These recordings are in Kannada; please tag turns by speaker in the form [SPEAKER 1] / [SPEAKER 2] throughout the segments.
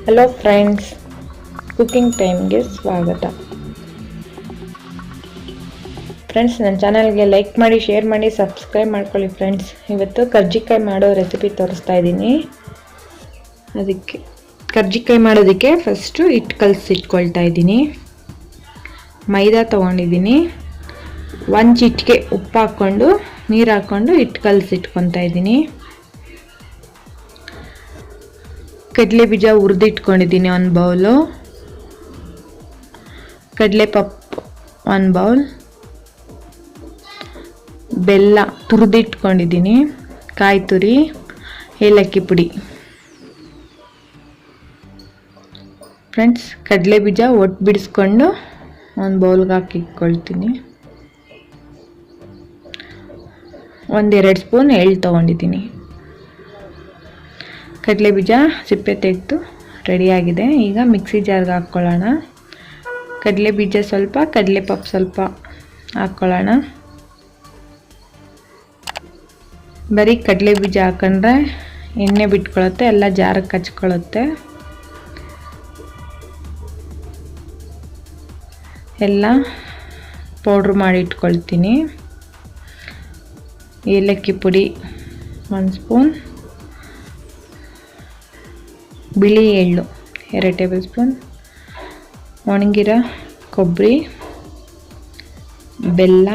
[SPEAKER 1] ಹಲೋ ಫ್ರೆಂಡ್ಸ್, ಕುಕಿಂಗ್ ಟೈಮ್ಗೆ ಸ್ವಾಗತ. ಫ್ರೆಂಡ್ಸ್, ನನ್ನ ಚಾನಲ್ಗೆ ಲೈಕ್ ಮಾಡಿ, ಶೇರ್ ಮಾಡಿ, ಸಬ್ಸ್ಕ್ರೈಬ್ ಮಾಡ್ಕೊಳ್ಳಿ. ಫ್ರೆಂಡ್ಸ್, ಇವತ್ತು ಕರ್ಜಿಕಾಯಿ ಮಾಡೋ ರೆಸಿಪಿ ತೋರಿಸ್ತಾ ಇದ್ದೀನಿ. ಅದಕ್ಕೆ ಕರ್ಜಿಕಾಯಿ ಮಾಡೋದಕ್ಕೆ ಫಸ್ಟು ಹಿಟ್ಟು ಕಲಸಿಟ್ಕೊಳ್ತಾ ಇದ್ದೀನಿ. ಮೈದಾ ತೊಗೊಂಡಿದ್ದೀನಿ. ಒಂದು ಚಿಟಿಕೆ ಉಪ್ಪು ಹಾಕ್ಕೊಂಡು ನೀರು ಹಾಕ್ಕೊಂಡು ಹಿಟ್ಟು ಕಲಸಿಟ್ಕೊತಾ ಇದ್ದೀನಿ. ಕಡಲೆ ಬೀಜ ಹುರಿದಿಟ್ಕೊಂಡಿದ್ದೀನಿ 1 ಬೌಲು. ಕಡಲೆ ಪಪ್ಪು 1 ಬೌಲ್. ಬೆಲ್ಲ ತುರಿದಿಟ್ಕೊಂಡಿದ್ದೀನಿ. ಕಾಯಿ ತುರಿ, ಏಲಕ್ಕಿ ಪುಡಿ. ಫ್ರೆಂಡ್ಸ್, ಕಡಲೆ ಬೀಜ ಒಟ್ಟು ಬಿಡಿಸ್ಕೊಂಡು 1 ಬೌಲ್ಗೆ ಹಾಕಿಟ್ಕೊಳ್ತೀನಿ. 1-2 ಸ್ಪೂನ್ ಎಳ್ಳು ತೊಗೊಂಡಿದ್ದೀನಿ. ಕಡಲೆ ಬೀಜ ಸಿಪ್ಪೆ ತೆಗೆದು ರೆಡಿಯಾಗಿದೆ. ಈಗ ಮಿಕ್ಸಿ ಜಾರ್ಗೆ ಹಾಕ್ಕೊಳ್ಳೋಣ. ಕಡಲೆ ಬೀಜ ಸ್ವಲ್ಪ, ಕಡಲೆ ಪಪ್ಪು ಸ್ವಲ್ಪ ಹಾಕ್ಕೊಳ್ಳೋಣ. ಬರೀ ಕಡಲೆ ಬೀಜ ಹಾಕೊಂಡ್ರೆ ಎಣ್ಣೆ ಬಿಟ್ಕೊಳ್ಳುತ್ತೆ, ಎಲ್ಲ ಜಾರಕ್ಕೆ ಹಚ್ಕೊಳ್ಳುತ್ತೆ. ಎಲ್ಲ ಪೌಡ್ರ್ ಮಾಡಿ ಇಟ್ಕೊಳ್ತೀನಿ. ಏಲಕ್ಕಿ ಪುಡಿ 1 ಸ್ಪೂನ್, ಬಿಳಿ ಎಳ್ಳು 2 ಟೇಬಲ್ ಸ್ಪೂನ್, ಒಣಗಿರೋ ಕೊಬ್ಬರಿ, ಬೆಲ್ಲ,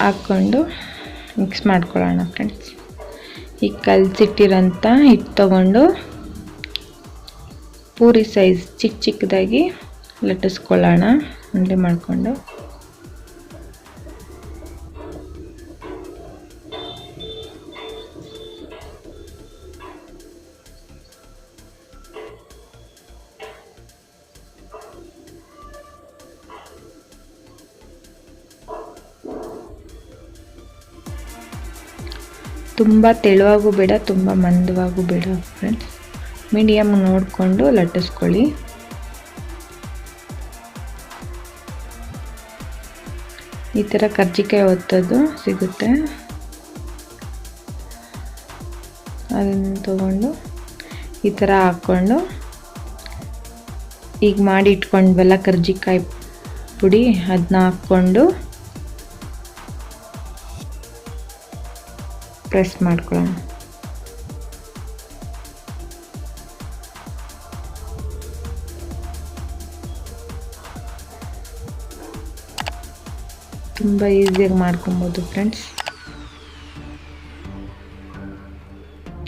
[SPEAKER 1] ಹಾಕ್ಕೊಂಡು ಮಿಕ್ಸ್ ಮಾಡ್ಕೊಳ್ಳೋಣ. ಫ್ರೆಂಡ್ಸ್, ಈಗ ಕಲಸಿಟ್ಟಿರೋಂಥ ಹಿಟ್ಟು ತಗೊಂಡು ಪೂರಿ ಸೈಜ್ ಚಿಕ್ಕದಾಗಿ ಲಟ್ಟಿಸ್ಕೊಳ್ಳೋಣ, ಉಂಡೆ ಮಾಡಿಕೊಂಡು. ತುಂಬ ತೆಳುವಾಗೂ ಬೇಡ, ತುಂಬ ಮಂದವಾಗೂ ಬೇಡ. ಫ್ರೆಂಡ್ಸ್, ಮೀಡಿಯಮ್ ನೋಡಿಕೊಂಡು ಲಟ್ಟಿಸ್ಕೊಳ್ಳಿ. ಈ ಥರ ಕರ್ಜಿಕಾಯಿ ಒತ್ತೋದು ಸಿಗುತ್ತೆ, ಅದನ್ನು ತಗೊಂಡು ಈ ಥರ ಹಾಕ್ಕೊಂಡು ಈಗ ಮಾಡಿ ಇಟ್ಕೊಂಡ್ವಲ್ಲ ಕರ್ಜಿಕಾಯಿ ಪುಡಿ, ಅದನ್ನ ಹಾಕ್ಕೊಂಡು ಪ್ರೆಸ್ ಮಾಡ್ಕೊಳ್ಳೋಣ. ತುಂಬ ಈಸಿಯಾಗಿ ಮಾಡ್ಕೊಬೋದು ಫ್ರೆಂಡ್ಸ್.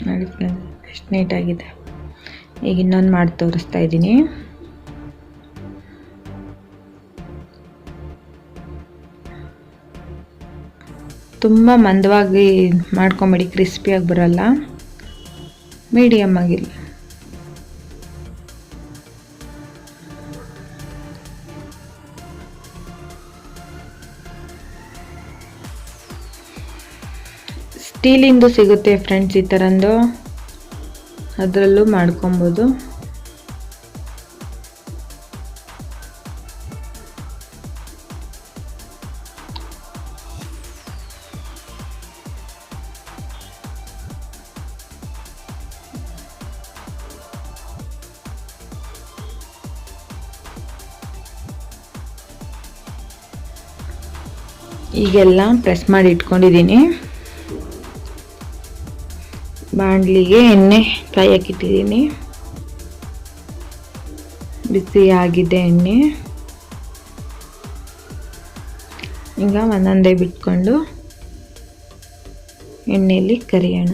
[SPEAKER 1] ನೋಡಿ ಫ್ರೆಂಡ್ಸ್, ಎಷ್ಟು ನೀಟಾಗಿದೆ. ಈಗ ಇನ್ನೊಂದು ಮಾಡಿ ತೋರಿಸ್ತಾ ಇದ್ದೀನಿ. ತುಂಬ ಮಂದವಾಗಿ ಮಾಡ್ಕೊಂಬೇಡಿ, ಕ್ರಿಸ್ಪಿಯಾಗಿ ಬರೋಲ್ಲ. ಮೀಡಿಯಮ್ ಆಗಿರಲಿ. ಸ್ಟೀಲಿಂದು ಸಿಗುತ್ತೆ ಫ್ರೆಂಡ್ಸ್, ಈ ಥರಂದು, ಅದರಲ್ಲೂ ಮಾಡ್ಕೊಬೋದು. ಈಗೆಲ್ಲ ಪ್ರೆಸ್ ಮಾಡಿ ಇಟ್ಕೊಂಡಿದ್ದೀನಿ. ಬಾಣಲಿಗೆ ಎಣ್ಣೆ ಕಾಯಕ್ಕಿಟ್ಟಿದ್ದೀನಿ. ಬಿಸಿ ಆಗಿದೆ ಎಣ್ಣೆ. ಈಗ ಒಂದೊಂದೇ ಬಿಟ್ಕೊಂಡು ಎಣ್ಣೆಯಲ್ಲಿ ಕರಿಯೋಣ.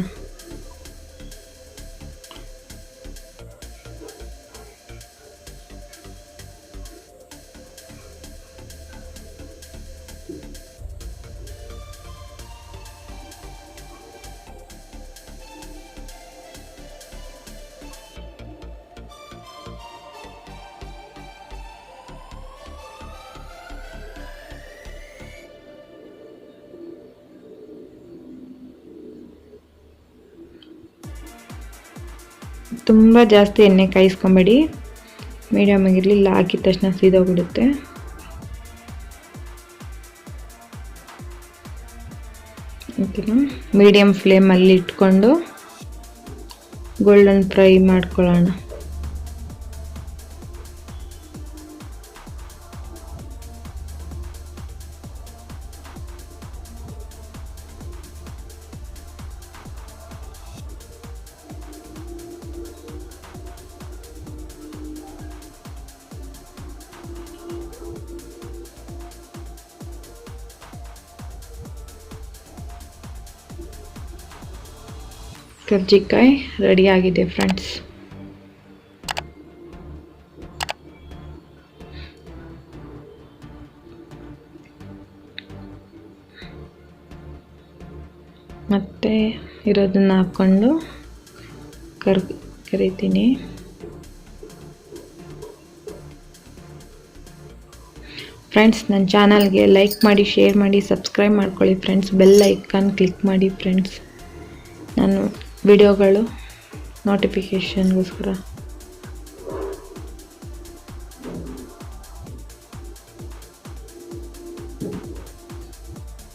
[SPEAKER 1] ತುಂಬ ಜಾಸ್ತಿ ಎಣ್ಣೆ ಕಾಯಿಸ್ಕೊಬೇಡಿ, ಮೀಡಿಯಮ್ ಆಗಿರಲಿ. ಇಲ್ಲ ಹಾಕಿದ ತಕ್ಷಣ ಸೀದೋಗ್ಬಿಡುತ್ತೆ. ಓಕೆನಾ. ಮೀಡಿಯಮ್ ಫ್ಲೇಮಲ್ಲಿ ಇಟ್ಕೊಂಡು ಗೋಲ್ಡನ್ ಫ್ರೈ ಮಾಡ್ಕೊಳ್ಳೋಣ. ಕರ್ಜಿಕಾಯಿ ರೆಡಿ ಆಗಿದೆ ಫ್ರೆಂಡ್ಸ್. ಮತ್ತೆ ಇರೋದನ್ನ ಹಾಕ್ಕೊಂಡು ಕರಿತೀನಿ. ಫ್ರೆಂಡ್ಸ್, ನನ್ನ ಚಾನಲ್ಗೆ ಲೈಕ್ ಮಾಡಿ, ಶೇರ್ ಮಾಡಿ, ಸಬ್ಸ್ಕ್ರೈಬ್ ಮಾಡ್ಕೊಳ್ಳಿ ಫ್ರೆಂಡ್ಸ್. ಬೆಲ್ ಐಕಾನ್ ಕ್ಲಿಕ್ ಮಾಡಿ ಫ್ರೆಂಡ್ಸ್. ನಾನು ವಿಡಿಯೋಗಳು ನೋಟಿಫಿಕೇಷನ್ಗೋಸ್ಕರ.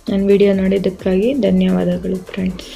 [SPEAKER 1] ನನ್ನ ವಿಡಿಯೋ ನೋಡಿದ್ದಕ್ಕಾಗಿ ಧನ್ಯವಾದಗಳು ಫ್ರೆಂಡ್ಸ್.